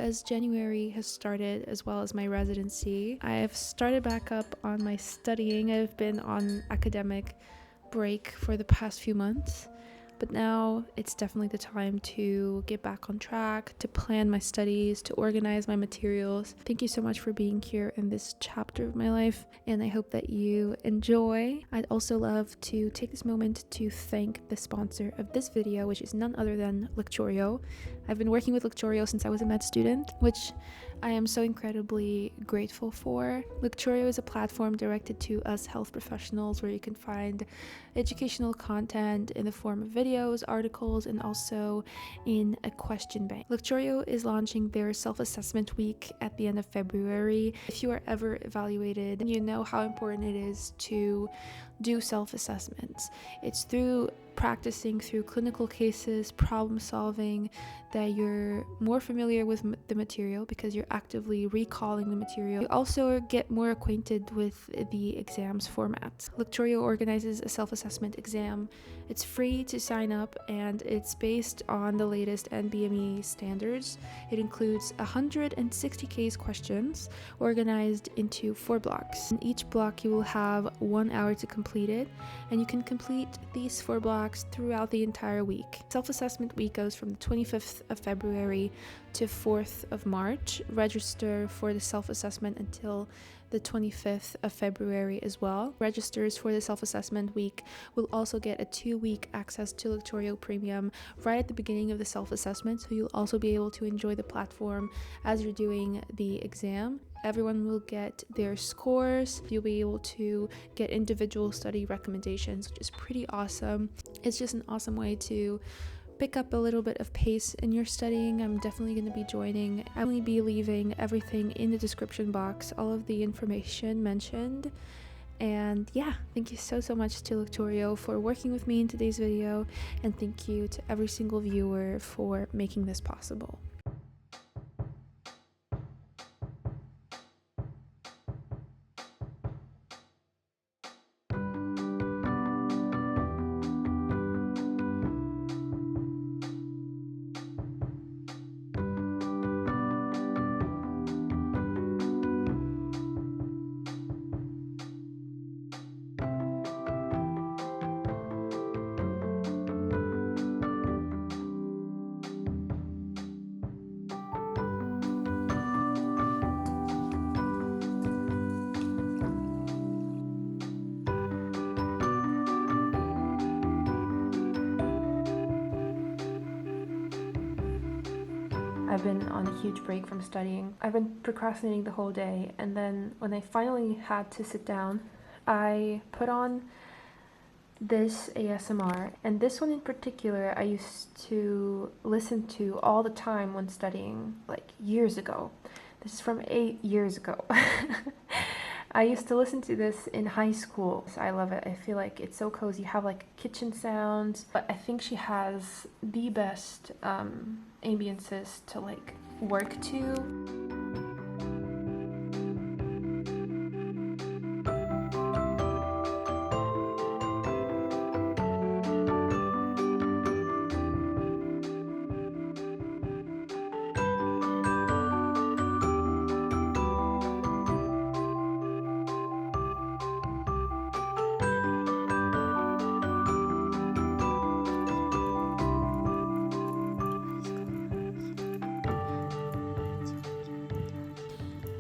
as January has started, as well as my residency, I have started back up on my studying. I've been on academic break for the past few months, but now it's definitely the time to get back on track, to plan my studies, to organize my materials. Thank you so much for being here in this chapter of my life, and I hope that you enjoy. I'd also love to take this moment to thank the sponsor of this video, which is none other than Lecturio. I've been working with Lecturio since I was a med student, which I am so incredibly grateful for. Lecturio is a platform directed to us health professionals where you can find educational content in the form of videos, articles, and also in a question bank. Lecturio is launching their self-assessment week at the end of February. If you are ever evaluated, you know how important it is to do self-assessments. It's through practicing through clinical cases, problem solving, that you're more familiar with the material because you're actively recalling the material. You also get more acquainted with the exam's format. Lecturio organizes a self-assessment exam. It's free to sign up and it's based on the latest NBME standards. It includes 160 case questions organized into 4 blocks. In each block you will have 1 hour to complete it, and you can complete these 4 blocks throughout the entire week. Self-assessment week goes from the 25th of February to 4th of March. Register for the self-assessment until the 25th of February as well. Registers for the self-assessment week will also get a 2-week access to Lecturio Premium right at the beginning of the self-assessment, so you'll also be able to enjoy the platform as you're doing the exam. Everyone will get their scores. You'll be able to get individual study recommendations, which is pretty awesome. It's just an awesome way to pick up a little bit of pace in your studying. I'm definitely going to be joining. I'm going to be leaving everything in the description box, all of the information mentioned. And yeah, thank you so much to Lecturio for working with me in today's video, and thank you to every single viewer for making this possible. I've been on a huge break from studying. I've been procrastinating the whole day, and then when I finally had to sit down, I put on this ASMR, and this one in particular I used to listen to all the time when studying, like years ago. This is from 8 years ago. I used to listen to this in high school. So I love it. I feel like it's so cozy. You have like kitchen sounds, but I think she has the best ambiances to like work to.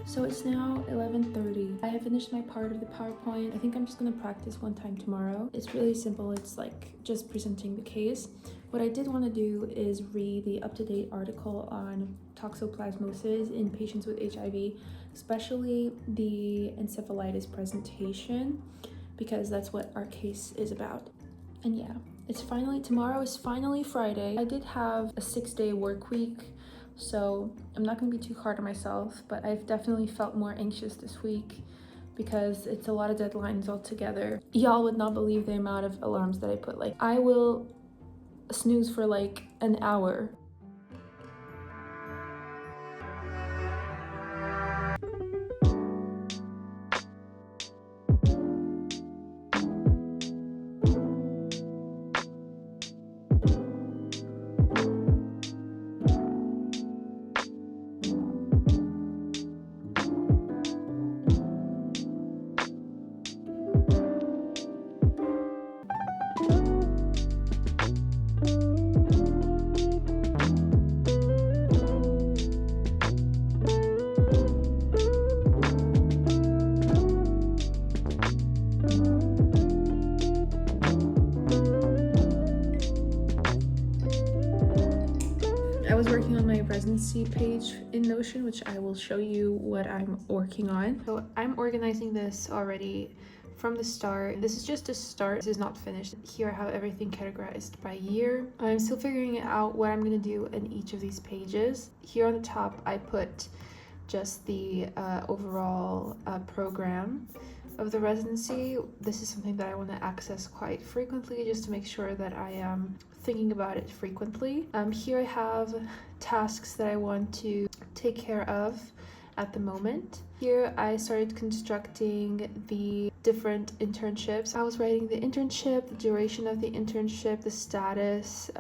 So it's now 11:30. I have finished my part of the PowerPoint. I think I'm just gonna practice one time tomorrow. It's really simple. It's like just presenting the case. What I did want to do is read the up-to-date article on toxoplasmosis in patients with HIV, especially the encephalitis presentation, because that's what our case is about. And yeah, tomorrow is finally Friday. I did have a 6-day work week, so I'm not gonna be too hard on myself, but I've definitely felt more anxious this week because it's a lot of deadlines altogether. Y'all would not believe the amount of alarms that I put. Like, I will snooze for like an hour. was working on my residency page in Notion, which I will show you what I'm working on. So I'm organizing this already from the start. This is just a start. This is not finished. Here I have everything categorized by year. I'm still figuring out what I'm gonna do in each of these pages. Here on the top, I put just the overall program of the residency. This is something that I want to access quite frequently just to make sure that I am thinking about it frequently. Here I have tasks that I want to take care of at the moment. Here I started constructing the different internships. I was writing the internship, the duration of the internship, the status,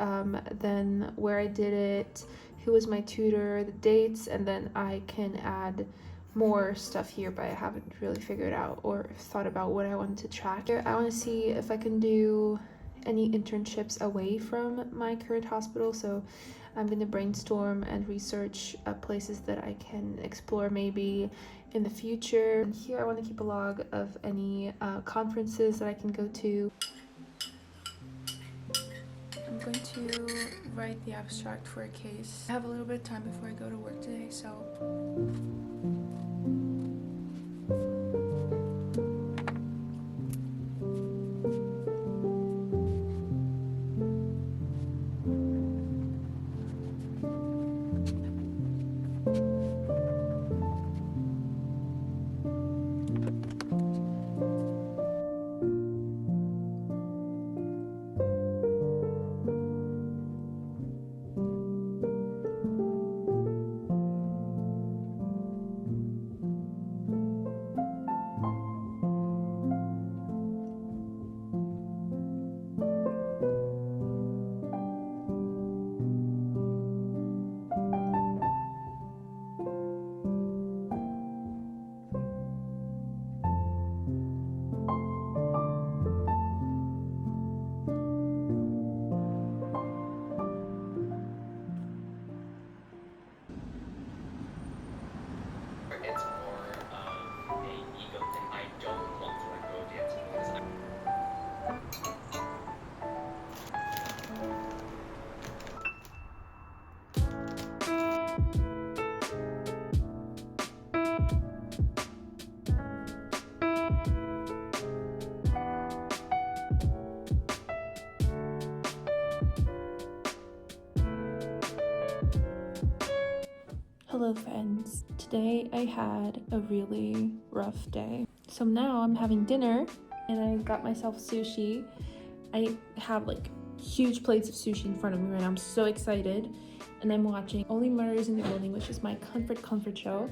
then where I did it, who was my tutor, the dates, and then I can add more stuff here, but I haven't really figured out or thought about what I want to track. Here I want to see if I can do any internships away from my current hospital, so I'm going to brainstorm and research places that I can explore maybe in the future. And here I want to keep a log of any conferences that I can go to. I'm going to write the abstract for a case. I have a little bit of time before I go to work today, so it's more of a ego thing. I don't want to let go of dancing because hello friends. Today I had a really rough day. So now I'm having dinner and I got myself sushi. I have like huge plates of sushi in front of me right now. I'm so excited. And I'm watching Only Murders in the Building, which is my comfort show.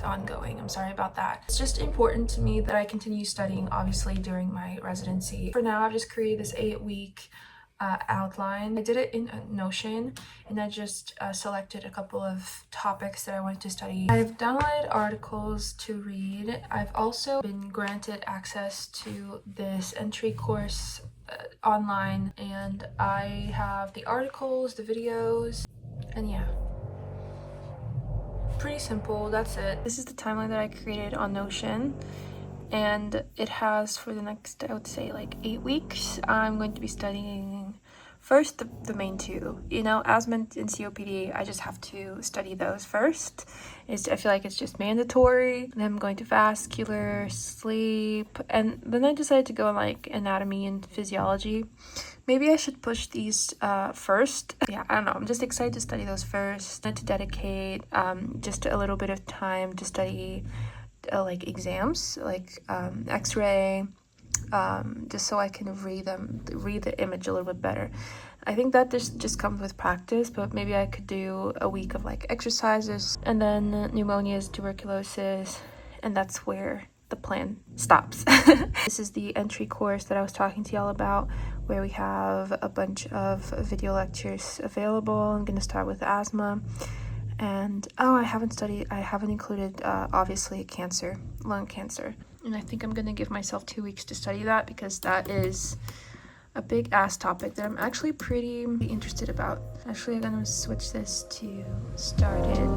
just ongoing. I'm sorry about that. It's just important to me that I continue studying, obviously, during my residency. For now, I've just created this 8-week outline. I did it in Notion, and I just selected a couple of topics that I wanted to study. I've downloaded articles to read. I've also been granted access to this entry course online, and I have the articles, the videos, and yeah. Pretty simple, that's it. This is the timeline that I created on Notion, and it has for the next, I would say, like 8 weeks. I'm going to be studying first the main two, you know, asthma and COPD. I just have to study those first. I feel like it's just mandatory. Then I'm going to vascular, sleep, and then I decided to go on like anatomy and physiology. Maybe I should push these first. Yeah, I don't know. I'm just excited to study those first and to dedicate just a little bit of time to study like exams, like X-ray, just so I can read the image a little bit better. I think that this just comes with practice, but maybe I could do a week of like exercises, and then pneumonias, tuberculosis, and that's where the plan stops. This is the entry course that I was talking to y'all about, where we have a bunch of video lectures available. I'm gonna start with asthma, and I haven't included obviously lung cancer, and I think I'm gonna give myself 2 weeks to study that, because that is a big ass topic that I'm actually pretty interested about. Actually, I'm gonna switch this to started.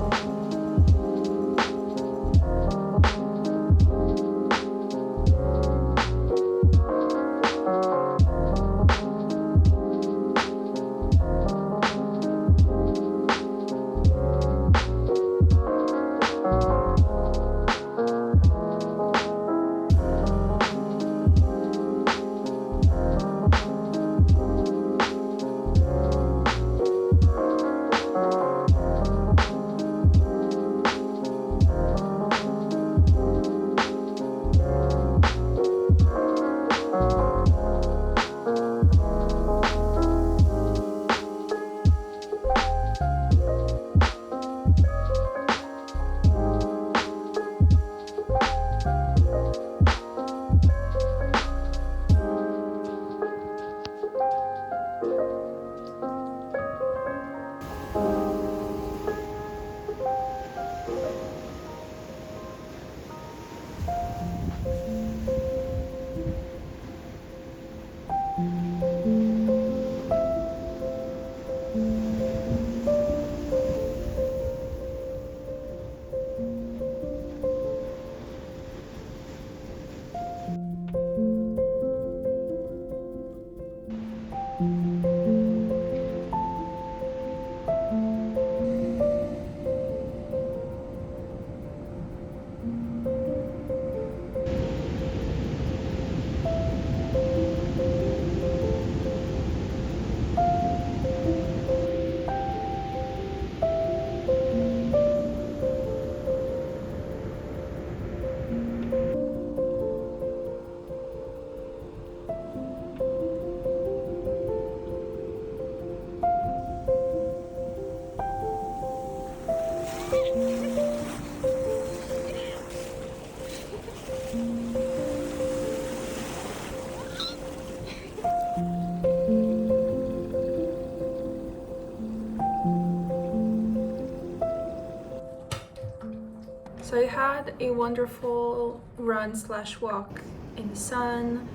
So I had a wonderful run/walk in the sun.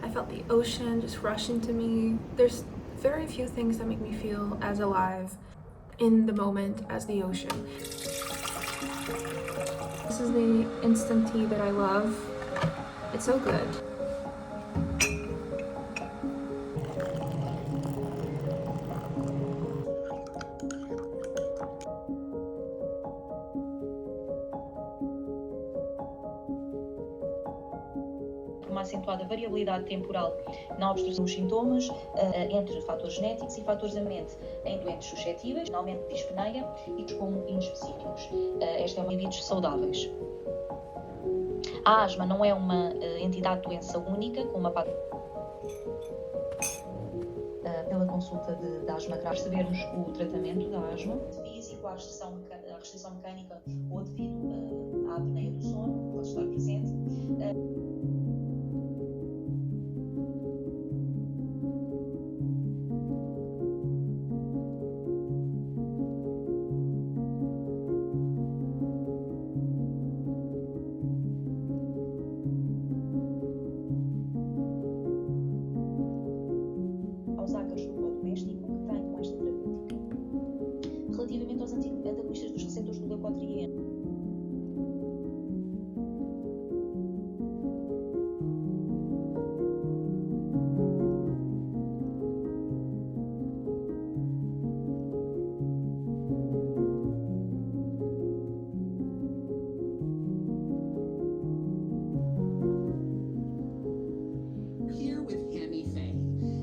I felt the ocean just rush into me. There's very few things that make me feel as alive in the moment as the ocean. This is the instant tea that I love. It's so good. Uma acentuada variabilidade temporal na obstrução dos sintomas entre fatores genéticos e fatores ambiente em doentes suscetíveis, aumento de dispneia e como inespecíficos. Esta é uma indivíduos saudáveis. A asma não é uma entidade de doença única, com uma pela consulta da asma grave, percebermos o tratamento da asma, físico, à restrição mecânica ou devido à apneia do sono, pode estar presente. Aos ácaros do pó doméstico que têm com esta terapêutica. Relativamente aos antagonistas dos receptores do leucotrieno, Here with Hammy Faye.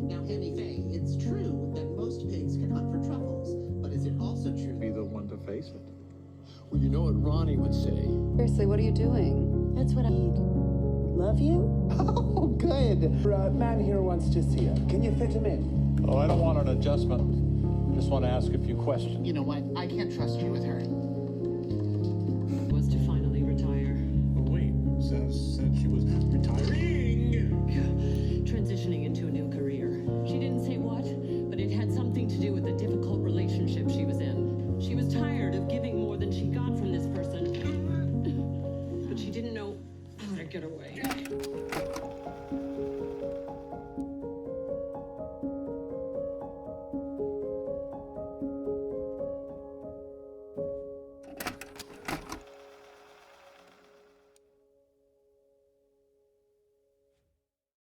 Now, Hammy Faye, it's true that most pigs can hunt for truffles, but is it also true? Be the one to face it. Well, you know what Ronnie would say. Seriously, what are you doing? That's what I need. Love you? Oh, good. Man here wants to see you. Can you fit him in? Oh, I don't want an adjustment. Just want to ask a few questions. You know what? I can't trust you with her. Was to finally retire. Oh, wait, said she was retiring. Transitioning into a new career. She didn't say what, but it had something to do with the difficult relationship she was in. She was tired of giving more than she got from this person, but she didn't know how to get away.